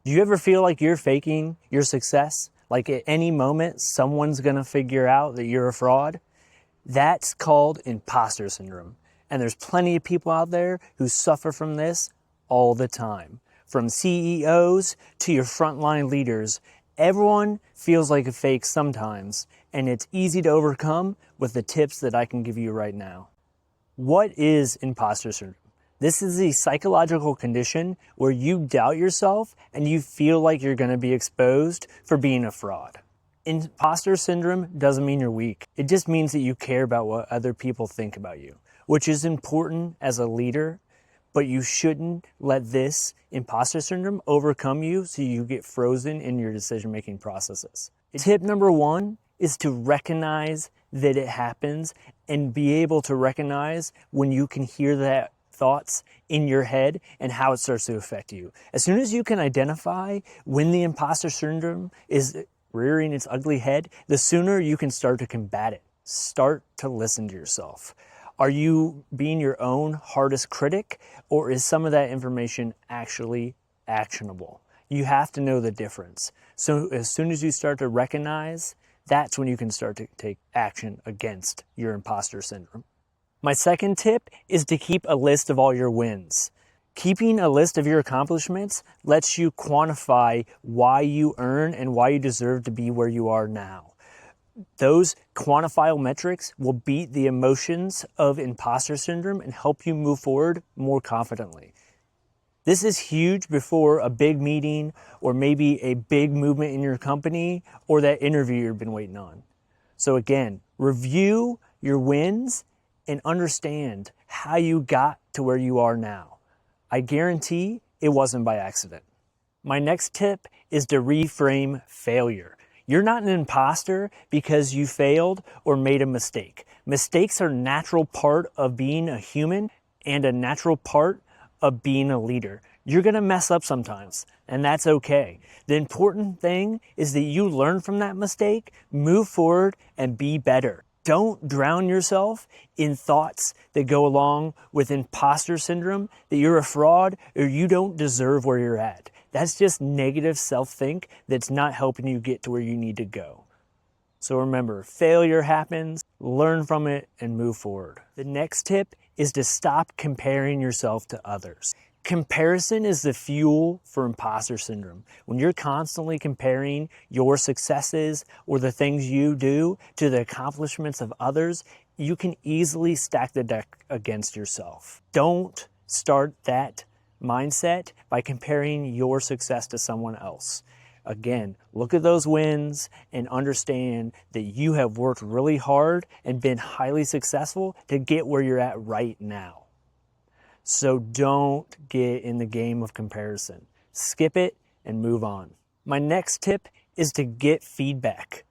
Do you ever feel like you're faking your success? Like at any moment, someone's gonna figure out that you're a fraud? That's called imposter syndrome. And there's plenty of people out there who suffer from this all the time. From CEOs to your frontline leaders, everyone feels like a fake sometimes, and it's easy to overcome with the tips that I can give you right now. What is imposter syndrome? This is a psychological condition where you doubt yourself and you feel like you're going to be exposed for being a fraud. Imposter syndrome doesn't mean you're weak. It just means that you care about what other people think about you, which is important as a leader, but you shouldn't let this imposter syndrome overcome you so you get frozen in your decision-making processes. Tip number 1 is to recognize that it happens and be able to recognize when you can hear that thoughts in your head and how it starts to affect you. As soon as you can identify when the imposter syndrome is rearing its ugly head, the sooner you can start to combat it. Start to listen to yourself. Are you being your own hardest critic, or is some of that information actually actionable? You have to know the difference. So as soon as you start to recognize, that's when you can start to take action against your imposter syndrome. My second tip is to keep a list of all your wins. Keeping a list of your accomplishments lets you quantify why you earn and why you deserve to be where you are now. Those quantifiable metrics will beat the emotions of imposter syndrome and help you move forward more confidently. This is huge before a big meeting or maybe a big movement in your company or that interview you've been waiting on. So again, review your wins and understand how you got to where you are now. I guarantee it wasn't by accident. My next tip is to reframe failure. You're not an imposter because you failed or made a mistake. Mistakes are a natural part of being a human and a natural part of being a leader. You're gonna mess up sometimes, and that's okay. The important thing is that you learn from that mistake, move forward, and be better. Don't drown yourself in thoughts that go along with imposter syndrome, that you're a fraud or you don't deserve where you're at. That's just negative self-think that's not helping you get to where you need to go. So remember, failure happens, learn from it, and move forward. The next tip is to stop comparing yourself to others. Comparison is the fuel for imposter syndrome. When you're constantly comparing your successes or the things you do to the accomplishments of others, you can easily stack the deck against yourself. Don't start that mindset by comparing your success to someone else. Again, look at those wins and understand that you have worked really hard and been highly successful to get where you're at right now. So don't get in the game of comparison. Skip it and move on. My next tip is to get feedback.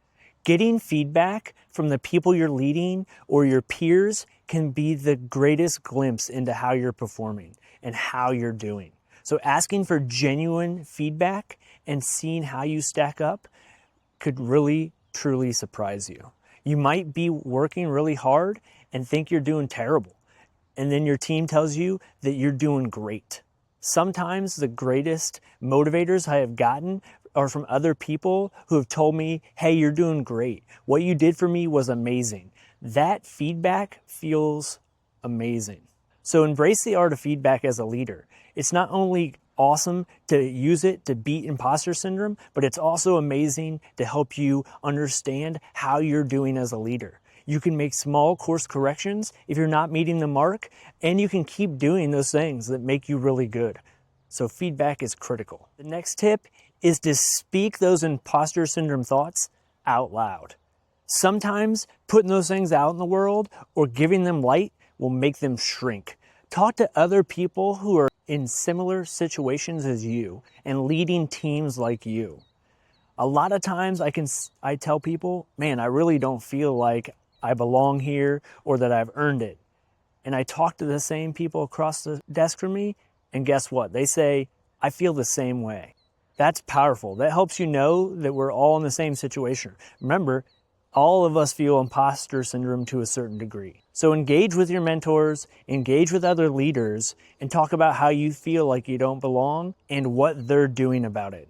Getting feedback from the people you're leading or your peers can be the greatest glimpse into how you're performing and how you're doing. So asking for genuine feedback and seeing how you stack up could really, truly surprise you. You might be working really hard and think you're doing terrible. And then your team tells you that you're doing great. Sometimes the greatest motivators I have gotten are from other people who have told me, hey, you're doing great. What you did for me was amazing. That feedback feels amazing. So embrace the art of feedback as a leader. It's not only awesome to use it to beat imposter syndrome, but it's also amazing to help you understand how you're doing as a leader. You can make small course corrections if you're not meeting the mark, and you can keep doing those things that make you really good. So feedback is critical. The next tip is to speak those imposter syndrome thoughts out loud. Sometimes putting those things out in the world or giving them light will make them shrink. Talk to other people who are in similar situations as you and leading teams like you. A lot of times I tell people, man, I really don't feel like I belong here or that I've earned it. And I talk to the same people across the desk from me, and guess what? They say, I feel the same way. That's powerful. That helps you know that we're all in the same situation. Remember, all of us feel imposter syndrome to a certain degree. So engage with your mentors, engage with other leaders, and talk about how you feel like you don't belong and what they're doing about it.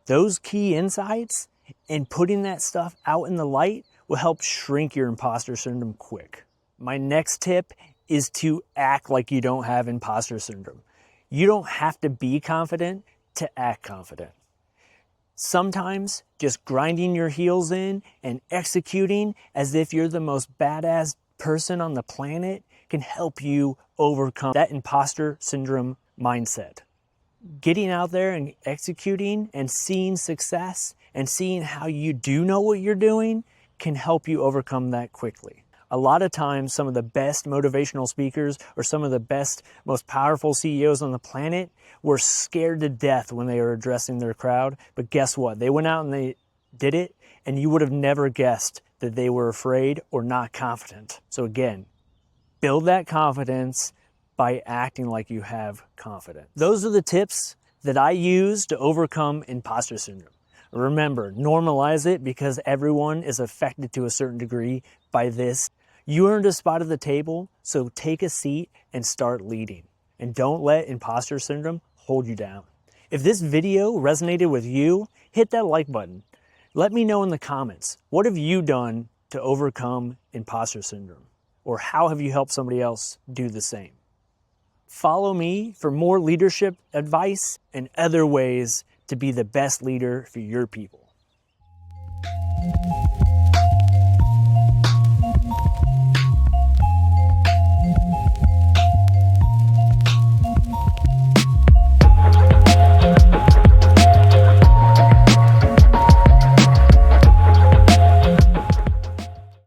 Those key insights and putting that stuff out in the light will help shrink your imposter syndrome quick. My next tip is to act like you don't have imposter syndrome. You don't have to be confident to act confident. Sometimes just grinding your heels in and executing as if you're the most badass person on the planet can help you overcome that imposter syndrome mindset. Getting out there and executing and seeing success and seeing how you do know what you're doing can help you overcome that quickly. A lot of times, some of the best motivational speakers or some of the best, most powerful CEOs on the planet were scared to death when they were addressing their crowd. But guess what? They went out and they did it, and you would have never guessed that they were afraid or not confident. So again, build that confidence by acting like you have confidence. Those are the tips that I use to overcome imposter syndrome. Remember, normalize it because everyone is affected to a certain degree by this. You earned a spot at the table, so take a seat and start leading. And don't let imposter syndrome hold you down. If this video resonated with you, hit that like button. Let me know in the comments, what have you done to overcome imposter syndrome? Or how have you helped somebody else do the same? Follow me for more leadership advice and other ways to be the best leader for your people.